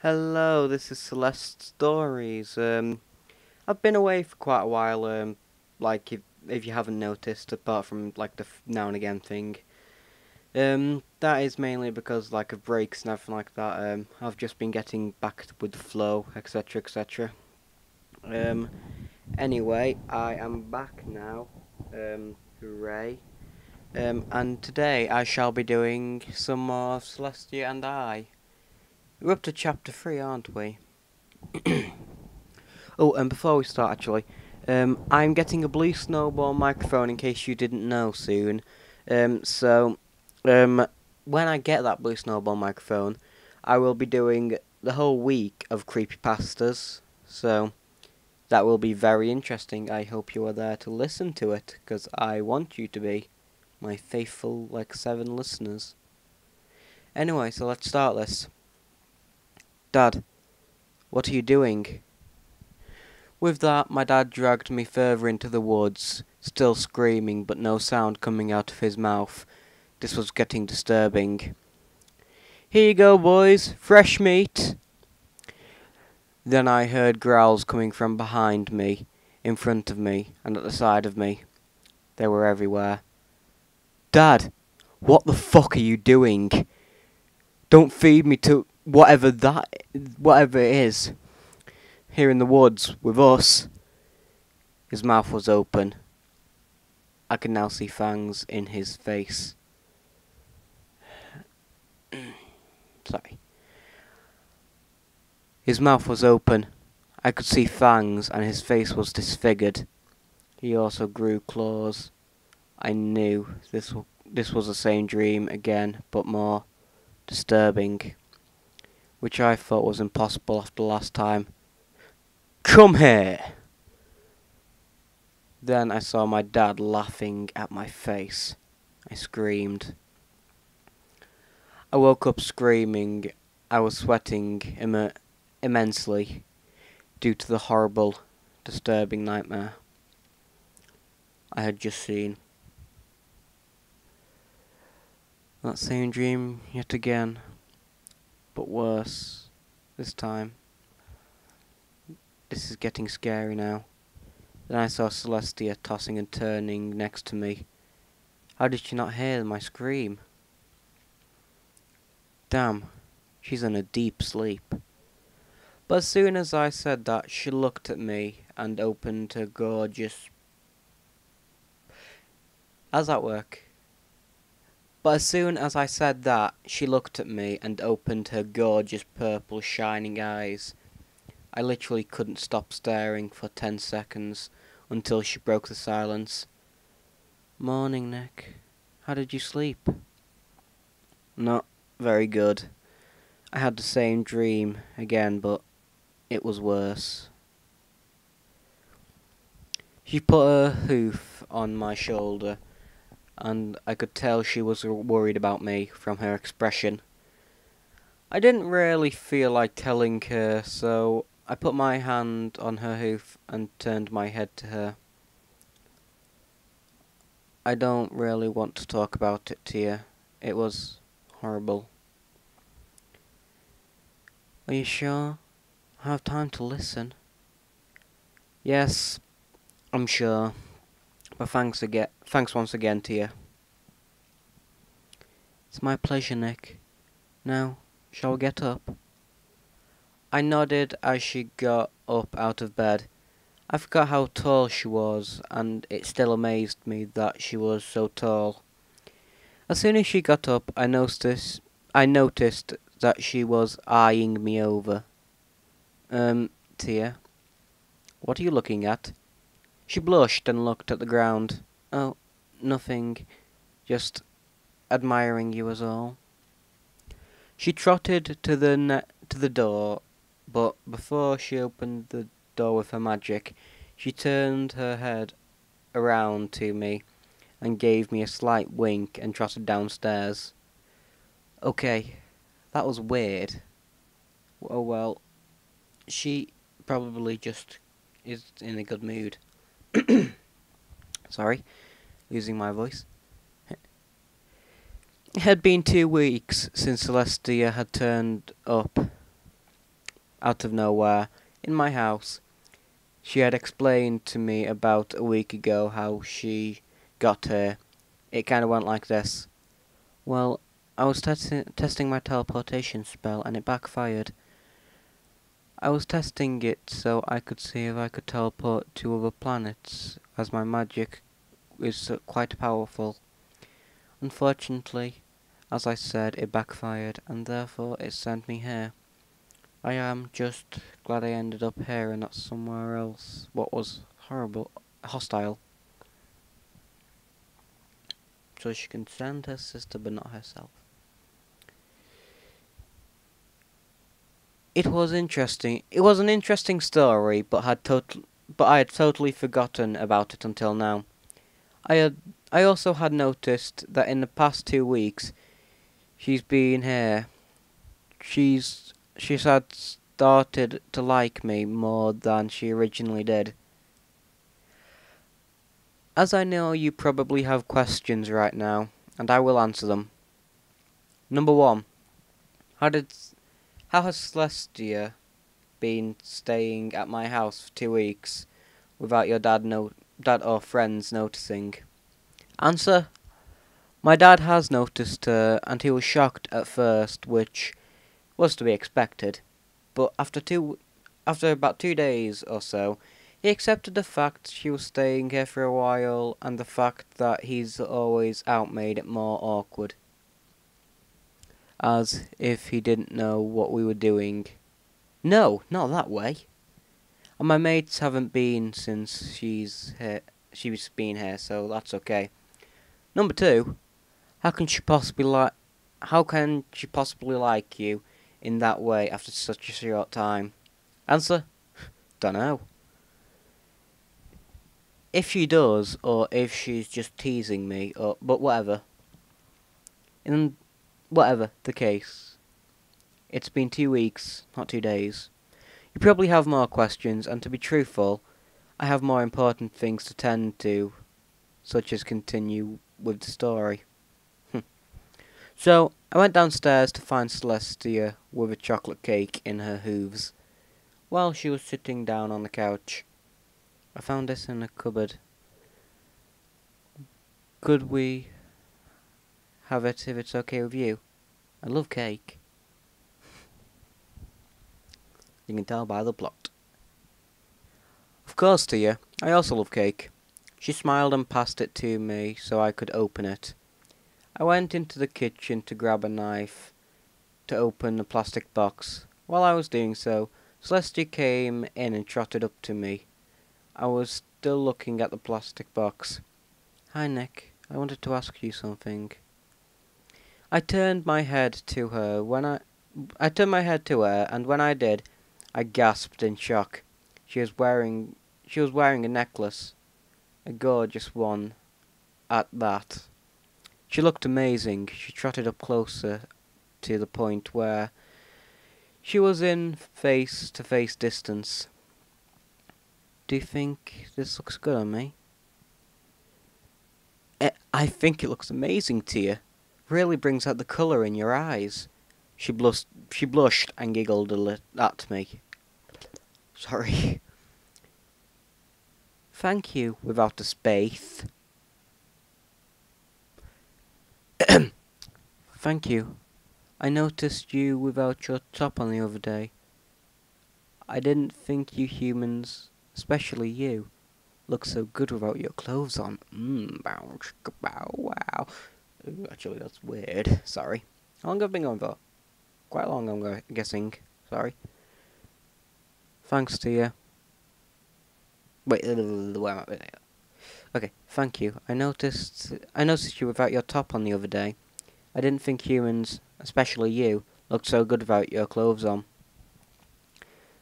Hello, this is Celeste Stories. I've been away for quite a while. Like if you haven't noticed, apart from like the now and again thing. That is mainly because like of breaks and everything like that. I've just been getting back with the flow, etc., etc. Um, anyway, I am back now. Hooray! And today I shall be doing some more of Celestia and I. We're up to chapter 3, aren't we? Oh, and before we start, actually, I'm getting a blue snowball microphone in case you didn't know soon. So, um, when I get that blue snowball microphone, I will be doing the whole week of creepypastas. So, that will be very interesting. I hope you are there to listen to it, because I want you to be my faithful, like, 7 listeners. Anyway, so let's start this. Dad, what are you doing? With that, my dad dragged me further into the woods, still screaming but no sound coming out of his mouth. This was getting disturbing. Here you go, boys, fresh meat. Then I heard growls coming from behind me, in front of me, and at the side of me. They were everywhere. Dad, what the fuck are you doing? Don't feed me to whatever it is. Here in the woods, with us. His mouth was open. I could now see fangs in his face. Sorry. His mouth was open. I could see fangs, and his face was disfigured. He also grew claws. I knew this was the same dream again, but more disturbing, which I thought was impossible after last time. Come here! Then I saw my dad laughing at my face. I screamed. I woke up screaming. I was sweating immensely due to the horrible, disturbing nightmare I had just seen. That same dream yet again, but worse this time. This is getting scary now. Then I saw Celestia tossing and turning next to me. How did she not hear my scream? Damn, she's in a deep sleep. But as soon as I said that, she looked at me and opened her gorgeous... How's that work? But as soon as I said that, she looked at me and opened her gorgeous purple shining eyes. I literally couldn't stop staring for 10 seconds until she broke the silence. Morning, Nick. How did you sleep? Not very good. I had the same dream again, but it was worse. She put her hoof on my shoulder, and I could tell she was worried about me from her expression. I didn't really feel like telling her, so I put my hand on her hoof and turned my head to her. I don't really want to talk about it, Tia. It was horrible. Are you sure? I have time to listen. Yes, I'm sure. But thanks once again, Tia. It's my pleasure, Nick. Now, shall we get up? I nodded as she got up out of bed. I forgot how tall she was, and it still amazed me that she was so tall. As soon as she got up, I noticed that she was eyeing me over. Tia, what are you looking at? She blushed and looked at the ground. Oh, nothing. Just admiring you as all. She trotted to the door, but before she opened the door with her magic, she turned her head around to me and gave me a slight wink and trotted downstairs. Okay, that was weird. Oh well, she probably just is in a good mood. Sorry, losing my voice. It had been 2 weeks since Celestia had turned up. out of nowhere, in my house. She had explained to me about a week ago how she got here. It kind of went like this. Well, I was testing my teleportation spell and it backfired. I was testing it so I could see if I could teleport to other planets, as my magic is quite powerful. Unfortunately, as I said, it backfired, and therefore it sent me here. I am just glad I ended up here and not somewhere else. What was hostile. So she can send her sister, but not herself. It was interesting. It was an interesting story, but I had totally forgotten about it until now. I also had noticed that in the past 2 weeks she's been here. She's had started to like me more than she originally did. As I know you probably have questions right now, and I will answer them. Number 1. How has Celestia been staying at my house for 2 weeks without your dad or friends noticing? Answer: my dad has noticed her, and he was shocked at first, which was to be expected. But after about 2 days or so, he accepted the fact she was staying here for a while, and the fact that he's always out made it more awkward. As if he didn't know what we were doing. No, not that way. And my mates haven't been since she's been here, so that's okay. Number 2, how can she possibly like you in that way after such a short time? Answer: dunno. If she does, or if she's just teasing me, but whatever. In whatever the case, it's been 2 weeks, not 2 days. You probably have more questions, and to be truthful, I have more important things to tend to, such as continue with the story. So, I went downstairs to find Celestia with a chocolate cake in her hooves, while she was sitting down on the couch. I found this in a cupboard. Could we have it if it's okay with you? I love cake. You can tell by the plot. Of course, Tia. I also love cake. She smiled and passed it to me so I could open it. I went into the kitchen to grab a knife to open the plastic box. While I was doing so, Celestia came in and trotted up to me. I was still looking at the plastic box. Hi, Nick. I wanted to ask you something. I turned my head to her, and when I did, I gasped in shock. She was wearing a necklace, a gorgeous one at that. She looked amazing. She trotted up closer to the point where she was in face-to-face distance. Do you think this looks good on me? I think it looks amazing, Tia. Really brings out the colour in your eyes. She blushed and giggled at me. Sorry. Thank you, without a space. Thank you. I noticed you without your top on the other day. I didn't think you humans, especially you, look so good without your clothes on. Bow, bow, wow. Ooh, actually, that's weird. Sorry. How long have I been going for? Quite long, I'm guessing. Sorry. Thanks to you. Wait, where am I? Okay, thank you. I noticed you without your top on the other day. I didn't think humans, especially you, looked so good without your clothes on.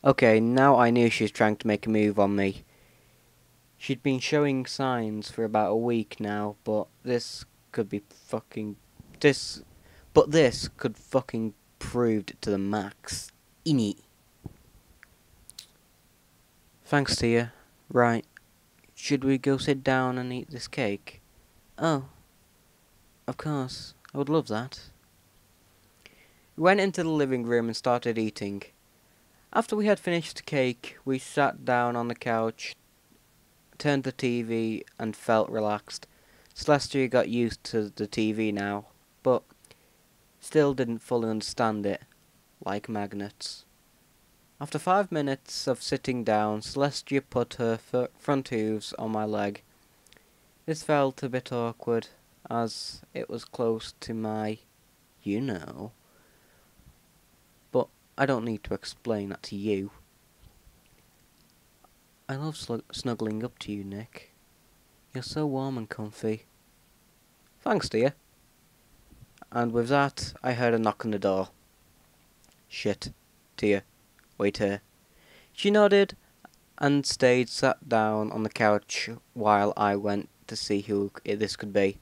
Okay, now I knew she was trying to make a move on me. She'd been showing signs for about a week now, but this could fucking proved to the max. Innie. Thanks to you. Right. Should we go sit down and eat this cake? Oh. Of course. I would love that. We went into the living room and started eating. After we had finished the cake, we sat down on the couch, turned the TV, and felt relaxed. Celestia got used to the TV now, but still didn't fully understand it, like magnets. After 5 minutes of sitting down, Celestia put her front hooves on my leg. This felt a bit awkward, as it was close to my, you know. But I don't need to explain that to you. I love snuggling up to you, Nick. You're so warm and comfy. Thanks, dear. And with that, I heard a knock on the door. Shit. Tia. Wait here. She nodded and sat down on the couch while I went to see who this could be.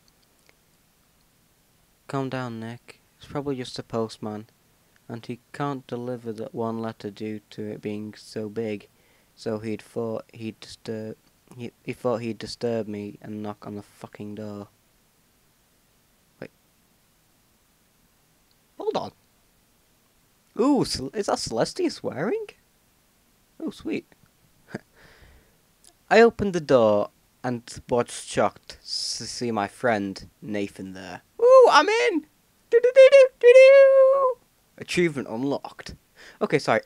Calm down, Nick. It's probably just a postman, and he can't deliver that one letter due to it being so big, so he thought he'd disturb me and knock on the fucking door. Wait. Hold on. Ooh, is that Celestia swearing? Oh, sweet. I opened the door and was shocked to see my friend Nathan there. Ooh, I'm in! Do-do-do-do-do-do! Achievement unlocked. Okay, sorry.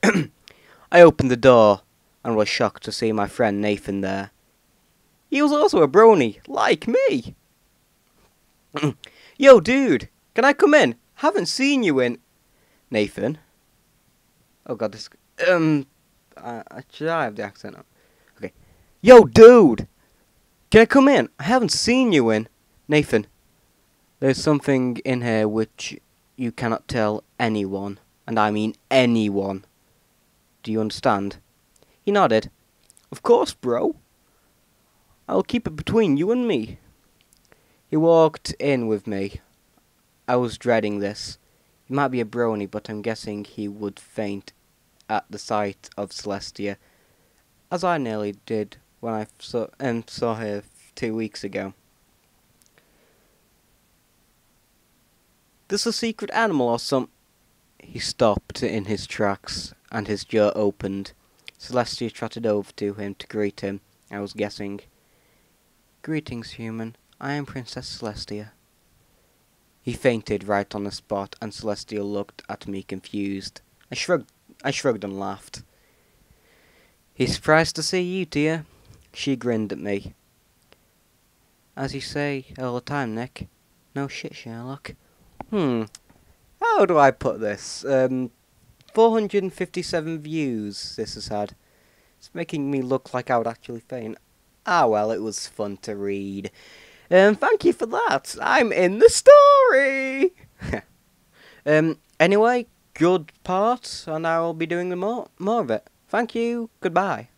I opened the door and was shocked to see my friend Nathan there. He was also a brony, like me. Yo, dude, can I come in? Haven't seen you in... Nathan? Oh god, this... should I have the accent on? Okay. Yo, dude! Can I come in? I haven't seen you in... Nathan. There's something in here which you cannot tell anyone. And I mean anyone. Do you understand? He nodded. Of course, bro. I'll keep it between you and me. He walked in with me. I was dreading this. He might be a brony, but I'm guessing he would faint at the sight of Celestia, as I nearly did when I saw her 2 weeks ago. This a secret animal or some... He stopped in his tracks, and his jaw opened. Celestia trotted over to him to greet him, I was guessing. Greetings, human. I am Princess Celestia. He fainted right on the spot, and Celestia looked at me confused. I shrugged and laughed. He's surprised to see you, dear. She grinned at me. As you say all the time, Nick. No shit, Sherlock. How do I put this? 457 views this has had. It's making me look like I would actually faint. Ah well, it was fun to read. Thank you for that. I'm in the story. Anyway, good part, and I will be doing more of it. Thank you. Goodbye.